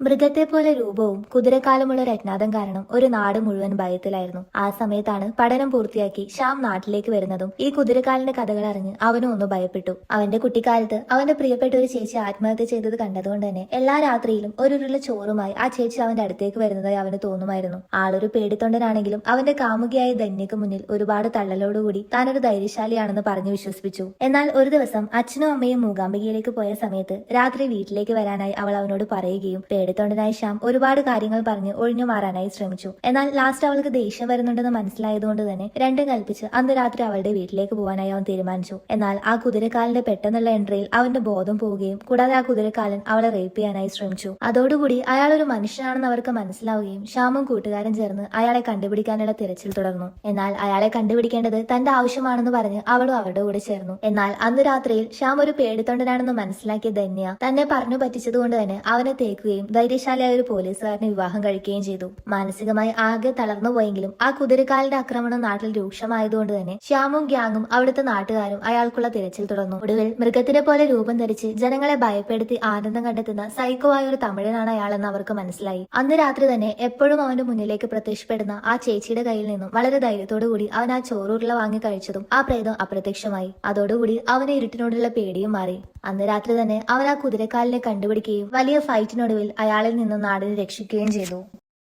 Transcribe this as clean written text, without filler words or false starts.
മൃഗത്തെ പോലെ രൂപവും കുതിരക്കാലുമുള്ള ഒരു അജ്ഞാതം കാരണം ഒരു നാട് മുഴുവൻ ഭയത്തിലായിരുന്നു. ആ സമയത്താണ് പഠനം പൂർത്തിയാക്കി ശ്യാം നാട്ടിലേക്ക് വരുന്നതും ഈ കുതിരക്കാലിന്റെ കഥകൾ അറിഞ്ഞ് അവനും ഒന്ന് ഭയപ്പെട്ടു. അവന്റെ കുട്ടിക്കാലത്ത് അവന്റെ പ്രിയപ്പെട്ട ഒരു ചേച്ചി ആത്മഹത്യ ചെയ്തത് കണ്ടതുകൊണ്ട് തന്നെ എല്ലാ രാത്രിയിലും ഒരു ഉരുള ചോറുമായി ആ ചേച്ചി അവന്റെ അടുത്തേക്ക് വരുന്നതായി അവന് തോന്നുമായിരുന്നു. ആളൊരു പേടിത്തൊണ്ടനാണെങ്കിലും അവന്റെ കാമുകിയായ ധന്യക്ക് മുന്നിൽ ഒരുപാട് തള്ളലോടുകൂടി താനൊരു ധൈര്യശാലിയാണെന്ന് പറഞ്ഞു വിശ്വസിപ്പിച്ചു. എന്നാൽ ഒരു ദിവസം അച്ഛനും അമ്മയും മൂകാംബികയിലേക്ക് പോയ സമയത്ത് രാത്രി വീട്ടിലേക്ക് വരാനായി അവൾ അവനോട് പറയുകയും പേടിത്തൊണ്ടനായ ശ്യാം ഒരുപാട് കാര്യങ്ങൾ പറഞ്ഞ് ഒഴിഞ്ഞു മാറാനായി ശ്രമിച്ചു. എന്നാൽ ലാസ്റ്റ് അവൾക്ക് ദേഷ്യം വരുന്നുണ്ടെന്ന് മനസ്സിലായതുകൊണ്ട് തന്നെ രണ്ടും കൽപ്പിച്ച് അന്ന് രാത്രി അവളുടെ വീട്ടിലേക്ക് പോകാനായി അവൻ തീരുമാനിച്ചു. എന്നാൽ ആ കുതിരക്കാലിന്റെ പെട്ടെന്നുള്ള എൻട്രിയിൽ അവന്റെ ബോധം പോവുകയും കൂടാതെ ആ കുതിരക്കാലൻ അവളെ റേപ്പ് ചെയ്യാനായി ശ്രമിച്ചു. അതോടുകൂടി അയാൾ ഒരു മനുഷ്യനാണെന്ന് അവർക്ക് മനസ്സിലാവുകയും ശ്യാമും കൂട്ടുകാരും ചേർന്ന് അയാളെ കണ്ടുപിടിക്കാനുള്ള തിരച്ചിൽ തുടർന്നു. എന്നാൽ അയാളെ കണ്ടുപിടിക്കേണ്ടത് തന്റെ ആവശ്യമാണെന്ന് പറഞ്ഞ് അവളും അവരുടെ കൂടെ ചേർന്നു. എന്നാൽ അന്ന് രാത്രിയിൽ ശ്യാം ഒരു പേടിത്തൊണ്ടനാണെന്ന് മനസ്സിലാക്കിയ ധന്യ തന്നെ പറഞ്ഞു പറ്റിച്ചതുകൊണ്ട് തന്നെ അവനെ തേക്കുകയും ധൈര്യശാലിയായ ഒരു പോലീസുകാരനെ വിവാഹം കഴിക്കുകയും ചെയ്തു. മാനസികമായി ആകെ തളർന്നു പോയെങ്കിലും ആ കുതിരക്കാലിന്റെ ആക്രമണം നാട്ടിൽ രൂക്ഷമായതുകൊണ്ട് തന്നെ ശ്യാമും ഗ്യാങ്ങും അവിടുത്തെ നാട്ടുകാരും അയാൾക്കുള്ള തിരച്ചിൽ തുടർന്നു. ഒടുവിൽ മൃഗത്തിനെ പോലെ രൂപം ധരിച്ച് ജനങ്ങളെ ഭയപ്പെടുത്തി ആനന്ദം കണ്ടെത്തുന്ന സൈക്കോ ആയ ഒരു തമിഴനാണ് അയാളെന്ന് അവർക്ക് മനസ്സിലായി. അന്ന് രാത്രി തന്നെ എപ്പോഴും അവന്റെ മുന്നിലേക്ക് പ്രത്യക്ഷപ്പെടുന്ന ആ ചേച്ചിയുടെ കയ്യിൽ നിന്നും വളരെ ധൈര്യത്തോടു കൂടി അവൻ ആ ചോറുരുള വാങ്ങി കഴിച്ചതും ആ പ്രേതം അപ്രത്യക്ഷമായി. അതോടുകൂടി അവന് ഇരുട്ടിനോടുള്ള പേടിയും മാറി. അന്ന് രാത്രി തന്നെ അവൻ ആ കുതിരക്കാലിനെ കണ്ടുപിടിക്കുകയും വലിയ ഫൈറ്റിനൊടുവിൽ അയാളിൽ നിന്നും നാടിനെ രക്ഷിക്കുകയും ചെയ്തു.